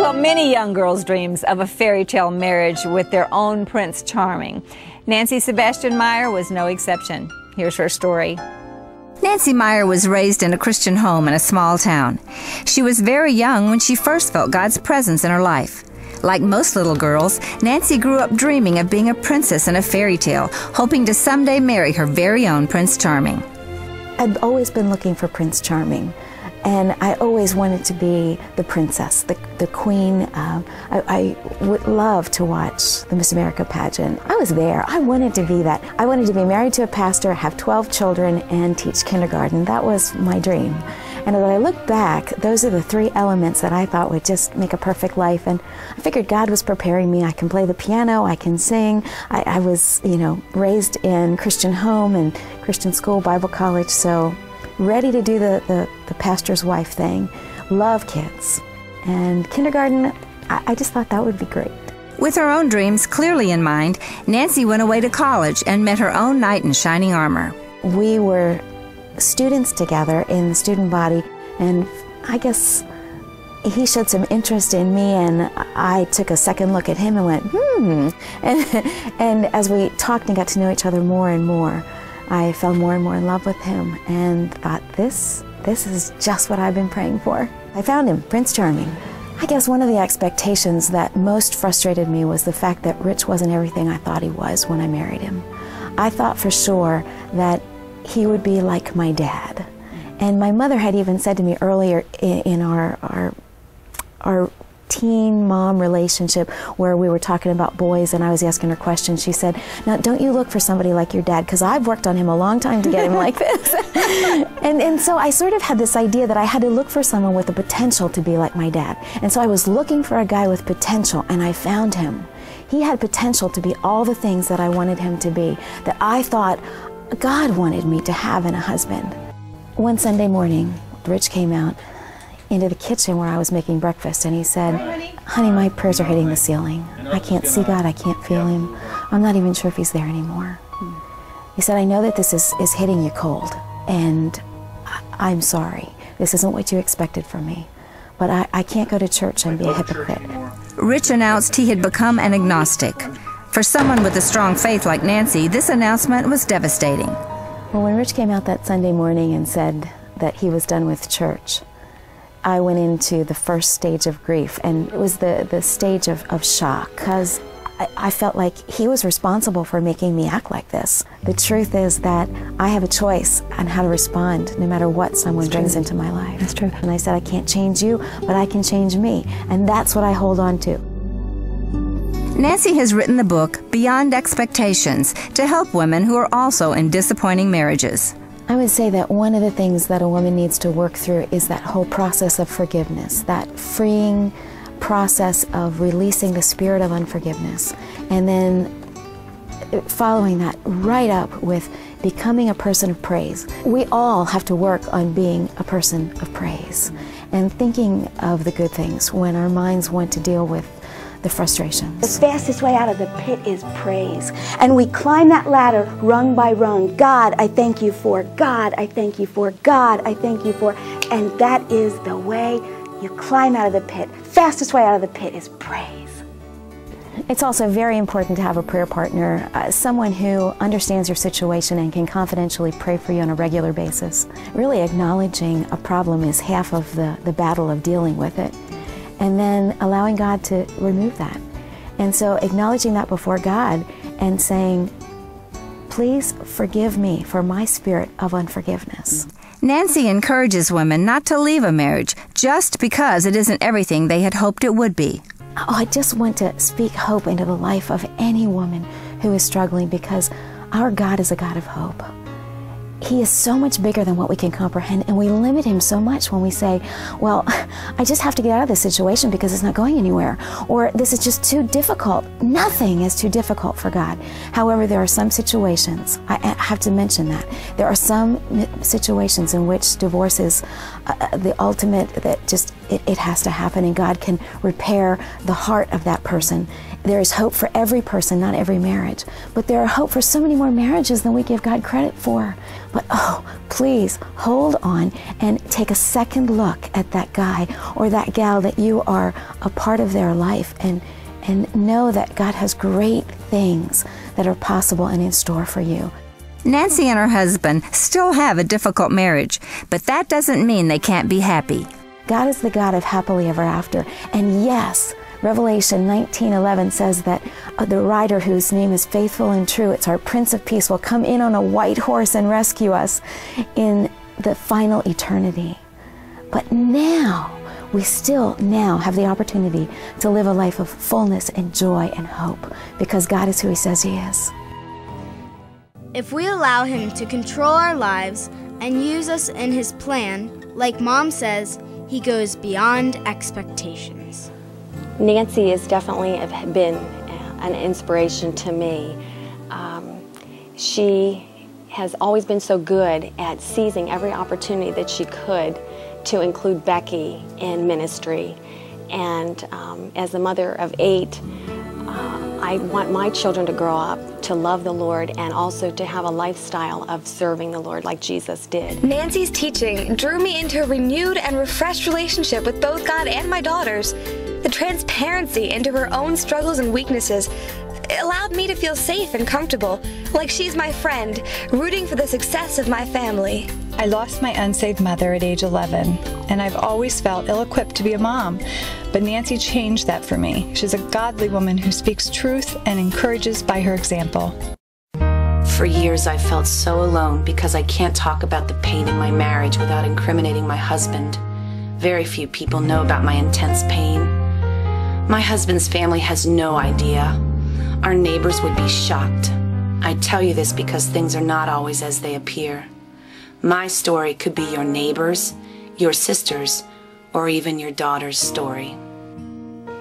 Well, many young girls' dreams of a fairy tale marriage with their own Prince Charming. Nancy Sebastian Meyer was no exception. Here's her story. Nancy Meyer was raised in a Christian home in a small town. She was very young when she first felt God's presence in her life. Like most little girls, Nancy grew up dreaming of being a princess in a fairy tale, hoping to someday marry her very own Prince Charming. I'd always been looking for Prince Charming, and I always wanted to be the princess, the queen. I would love to watch the Miss America pageant. I was there. I wanted to be that. I wanted to be married to a pastor, have 12 children, and teach kindergarten. That was my dream. And as I look back, those are the three elements that I thought would just make a perfect life. And I figured God was preparing me. I can play the piano, I can sing. I was, raised in Christian home and Christian school, Bible college, so ready to do the pastor's wife thing. Love kids. And kindergarten, I just thought that would be great. With her own dreams clearly in mind, Nancy went away to college and met her own knight in shining armor. We were students together in the student body, and I guess he showed some interest in me, and I took a second look at him and went, And as we talked and got to know each other more and more, I fell more and more in love with him and thought, this is just what I've been praying for. I found him, Prince Charming. I guess one of the expectations that most frustrated me was the fact that Rich wasn't everything I thought he was when I married him. I thought for sure that he would be like my dad. And my mother had even said to me earlier in our teen mom relationship, where we were talking about boys and I was asking her questions, she said, "Now don't you look for somebody like your dad, because I've worked on him a long time to get him like this." and so I sort of had this idea that I had to look for someone with the potential to be like my dad. And so I was looking for a guy with potential, and I found him. He had potential to be all the things that I wanted him to be, that I thought God wanted me to have in a husband. One Sunday morning, Rich came out into the kitchen where I was making breakfast, and he said, "Honey, my prayers are hitting the ceiling. I can't see God, I can't feel him. I'm not even sure if he's there anymore." He said, "I know that this is hitting you cold, and I'm sorry. This isn't what you expected from me, but I can't go to church and be a hypocrite." Rich announced he had become an agnostic. For someone with a strong faith like Nancy, this announcement was devastating. Well, when Rich came out that Sunday morning and said that he was done with church, I went into the first stage of grief, and it was the stage of shock, because I felt like he was responsible for making me act like this. The truth is that I have a choice on how to respond no matter what someone brings into my life. That's true. And I said, I can't change you, but I can change me, and that's what I hold on to. Nancy has written the book Beyond Expectations to help women who are also in disappointing marriages. I would say that one of the things that a woman needs to work through is that whole process of forgiveness, that freeing process of releasing the spirit of unforgiveness, and then following that right up with becoming a person of praise. We all have to work on being a person of praise and thinking of the good things when our minds want to deal with the frustrations. The fastest way out of the pit is praise. And we climb that ladder rung by rung. God, I thank you for. God, I thank you for. God, I thank you for. And that is the way you climb out of the pit. Fastest way out of the pit is praise. It's also very important to have a prayer partner, someone who understands your situation and can confidentially pray for you on a regular basis. Really acknowledging a problem is half of the battle of dealing with it. And then allowing God to remove that. And so acknowledging that before God and saying, please forgive me for my spirit of unforgiveness. Nancy encourages women not to leave a marriage just because it isn't everything they had hoped it would be. Oh, I just want to speak hope into the life of any woman who is struggling, because our God is a God of hope. He is so much bigger than what we can comprehend, and we limit him so much when we say, well, I just have to get out of this situation because it's not going anywhere, or this is just too difficult. Nothing is too difficult for God. However, there are some situations, I have to mention that, there are some situations in which divorce is the ultimate, that just it has to happen, and God can repair the heart of that person. There is hope for every person, not every marriage. But there are hope for so many more marriages than we give God credit for. But oh, please hold on and take a second look at that guy or that gal that you are a part of their life, and know that God has great things that are possible and in store for you. Nancy and her husband still have a difficult marriage, but that doesn't mean they can't be happy. God is the God of happily ever after. And yes, Revelation 19:11 says that the rider whose name is Faithful and True, it's our Prince of Peace, will come in on a white horse and rescue us in the final eternity. But now, we still now have the opportunity to live a life of fullness and joy and hope, because God is who He says He is. If we allow Him to control our lives and use us in His plan, like Mom says, He goes beyond expectations. Nancy has definitely been an inspiration to me. She has always been so good at seizing every opportunity that she could to include Becky in ministry. And as the mother of 8, I want my children to grow up to love the Lord and also to have a lifestyle of serving the Lord like Jesus did. Nancy's teaching drew me into a renewed and refreshed relationship with both God and my daughters. The transparency into her own struggles and weaknesses allowed me to feel safe and comfortable, like she's my friend, rooting for the success of my family. I lost my unsaved mother at age 11, and I've always felt ill-equipped to be a mom, but Nancy changed that for me. She's a godly woman who speaks truth and encourages by her example. For years, I felt so alone because I can't talk about the pain in my marriage without incriminating my husband. Very few people know about my intense pain. My husband's family has no idea. Our neighbors would be shocked. I tell you this because things are not always as they appear. My story could be your neighbor's, your sister's, or even your daughter's story.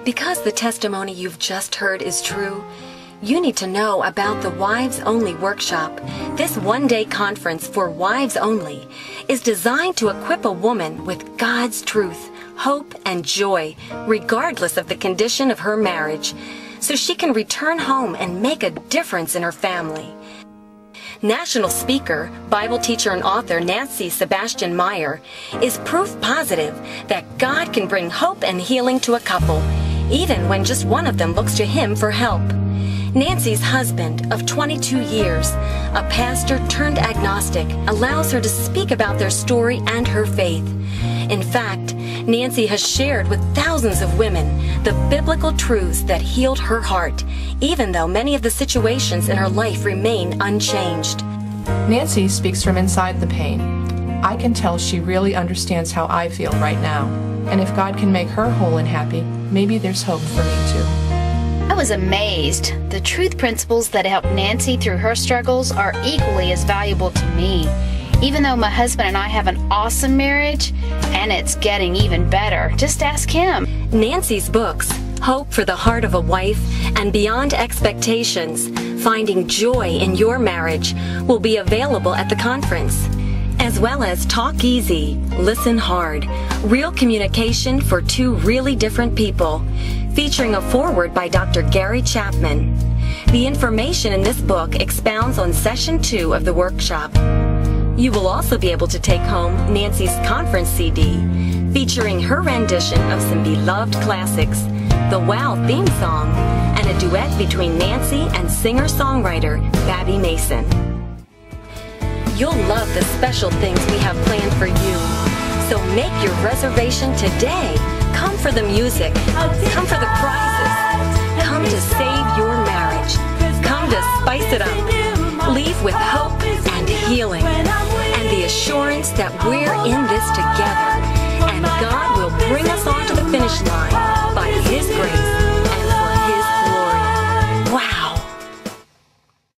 Because the testimony you've just heard is true, you need to know about the Wives Only Workshop. This one-day conference for wives only is designed to equip a woman with God's truth, hope, and joy, regardless of the condition of her marriage, so she can return home and make a difference in her family. National speaker, Bible teacher, and author Nancy Sebastian Meyer is proof positive that God can bring hope and healing to a couple, even when just one of them looks to Him for help. Nancy's husband of 22 years, a pastor turned agnostic, allows her to speak about their story and her faith. In fact, Nancy has shared with thousands of women the biblical truths that healed her heart, even though many of the situations in her life remain unchanged. Nancy speaks from inside the pain. I can tell she really understands how I feel right now. And if God can make her whole and happy, maybe there's hope for me too. I was amazed. The truth principles that helped Nancy through her struggles are equally as valuable to me. Even though my husband and I have an awesome marriage, and it's getting even better, just ask him. Nancy's books, Hope for the Heart of a Wife and Beyond Expectations, Finding Joy in Your Marriage, will be available at the conference, as well as Talk Easy, Listen Hard, Real Communication for Two Really Different People, featuring a foreword by Dr. Gary Chapman. The information in this book expounds on Session 2 of the workshop. You will also be able to take home Nancy's conference CD, featuring her rendition of some beloved classics, the WOW theme song, and a duet between Nancy and singer-songwriter Babby Mason. You'll love the special things we have planned for you, so make your reservation today. Come for the music, come for the prizes, come to save your marriage, come to spice it up, leave with hope and healing, and the assurance that we're in this together, and God will bring us all